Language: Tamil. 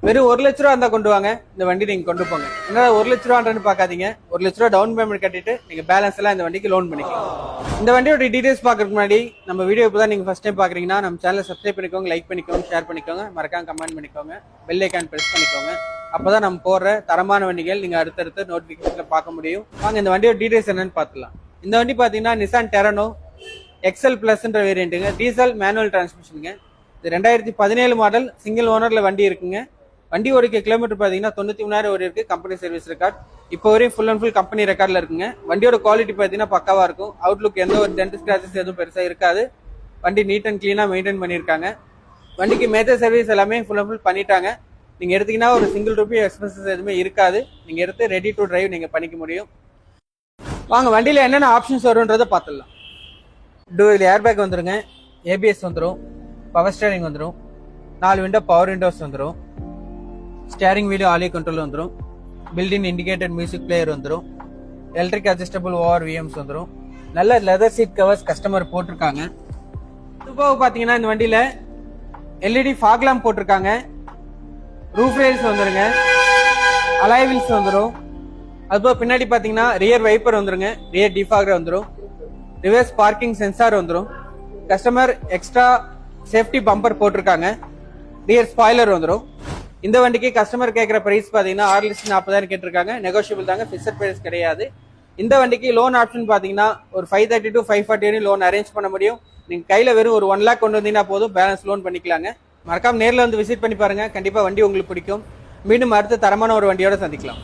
வெறும் 1 லட்ச ரூபா இருந்தா கொண்டு வாங்க, இந்த வண்டி நீங்க கொண்டு போங்க. என்ன 1 லட்ச ரூபான்னு பாக்காதீங்க, 1 லட்ச ரூபா டவுன் பேமெண்ட் கட்டிட்டு நீங்க பேலன்ஸ் எல்லாம் இந்த வண்டிக்கு லோன் பண்ணிக்கலாம். இந்த வண்டியோட டீடைல்ஸ் பாக்குறதுக்கு முன்னாடி நம்ம வீடியோ இப்பதான் நீங்க ஃபர்ஸ்ட் டைம் பாக்குறீங்கன்னா நம்ம சேனலை சப்ஸ்கிரைப் பண்ணிக்கோங்க, லைக் பண்ணிக்கோங்க, ஷேர் பண்ணிக்கோங்க, மறக்காம கமெண்ட் பண்ணிக்கோங்க, பெல் ஐக்கான் பிரஸ் பண்ணிக்கோங்க. அப்பதான் நம்ம போடுற தரமான வண்டிகள் நீங்க அடுத்தடுத்து நோட்டிபிகேஷன்ல பார்க்க முடியும். வாங்க இந்த வண்டியோட டீடைல்ஸ் என்னன்னு பார்த்துலாம். இந்த வண்டி பாத்தீங்கன்னா நிசான் டெரனோ எக்ஸல் பிளஸ்ன்ற வேரியண்ட்டுங்க, டீசல் மேனுவல் டிரான்ஸ்மிஷனுங்க. இது 2017 மாடல், சிங்கிள் ஓனர்ல வண்டி இருக்குங்க. வண்டி ஓடிக்க கிலோமீட்டர் பாத்தீங்கன்னா 93,000 ஓடி இருக்கு. கம்பெனி சர்வீஸ் ரெக்கார்ட் இப்போ வரையும் ஃபுல் அண்ட் ஃபுல் கம்பெனி ரெக்கார்ட்ல இருக்குங்க. வண்டியோட குவாலிட்டி பாத்தீங்கன்னா பக்காவா இருக்கும். அவுட்லுக் எந்த ஒரு டென்ட் ஸ்கிராச்சஸ் எதுவும் பெருசா இருக்காது. வண்டி நீட் அண்ட் கிளீனா மெயின்டைன் பண்ணிருக்காங்க. வண்டிக்கு மேஜர் சர்வீஸ் எல்லாமே ஃபுல் அண்ட் ஃபுல் பண்ணிட்டாங்க. நீங்க எடுத்தீங்கன்னா ஒரு சிங்கிள் ரூபி எக்ஸ்பென்சஸ் எதுவுமே இருக்காது. நீங்க எடுத்து ரெடி டு டிரைவ் நீங்க பண்ணிக்க முடியும். வாங்க வண்டியில என்னென்ன ஆப்ஷன்ஸ் வரும்ன்றதை பார்த்துடலாம். டூவல் ஏர் பேக் வந்துருங்க, ஏபிஎஸ் வந்துடும், பவர் ஸ்டேரிங் வந்துடும், 4 விண்டோ பவர் விண்டோஸ் வந்துடும், ஸ்டேரிங் வீடியோ ஆடியோ கண்ட்ரோல் வந்துடும், பில்டின் இண்டிகேட்டட் மியூசிக் பிளேயர் வந்துடும், எலக்ட்ரிக் அட்ஜஸ்டபிள் ஓவர் விஎம்ஸ் வந்துடும், நல்ல லெதர் சீட் கவர்ஸ் கஸ்டமர் போட்டிருக்காங்க. இதுபோக பாத்தீங்கன்னா இந்த வண்டியில எல்இடி ஃபாக் லாம்ப் போட்டிருக்காங்க, ரூஃப் ரெயில்ஸ் வந்துருங்க, அலாய் வீல்ஸ் வந்துடும். அதுபோக பின்னாடி பாத்தீங்கன்னா ரியர் வைப்பர் வந்துருங்க, ரியர் டிஃபாகர் வந்துடும், ரிவர்ஸ் பார்க்கிங் சென்சார் வந்துடும், கஸ்டமர் எக்ஸ்ட்ரா சேஃப்டி பம்பர் போட்டிருக்காங்க, ரியர் ஸ்பாய்லர் வந்துடும். இந்த வண்டிக்கு கஸ்டமர் கேட்கிற பிரைஸ் பாத்தீங்கன்னா 6,40,000 கேட்டிருக்காங்க. நெகோஷியபிள் தாங்க, பிக்ஸட் பிரைஸ் கிடையாது. இந்த வண்டிக்கு லோன் ஆப்ஷன் பாத்தீங்கன்னா ஒரு 530 to 540 லோன் அரேஞ்ச் பண்ண முடியும். நீங்க கையில வெறும் ஒரு 1 lakh கொண்டு வந்தீங்கன்னா போதும், பேலன்ஸ் லோன் பண்ணிக்கலாங்க. மறக்காம நேர்ல வந்து விசிட் பண்ணி பாருங்க, கண்டிப்பா வண்டி உங்களுக்கு பிடிக்கும். மீண்டும் அடுத்த தரமான ஒரு வண்டியோட சந்திக்கலாம்.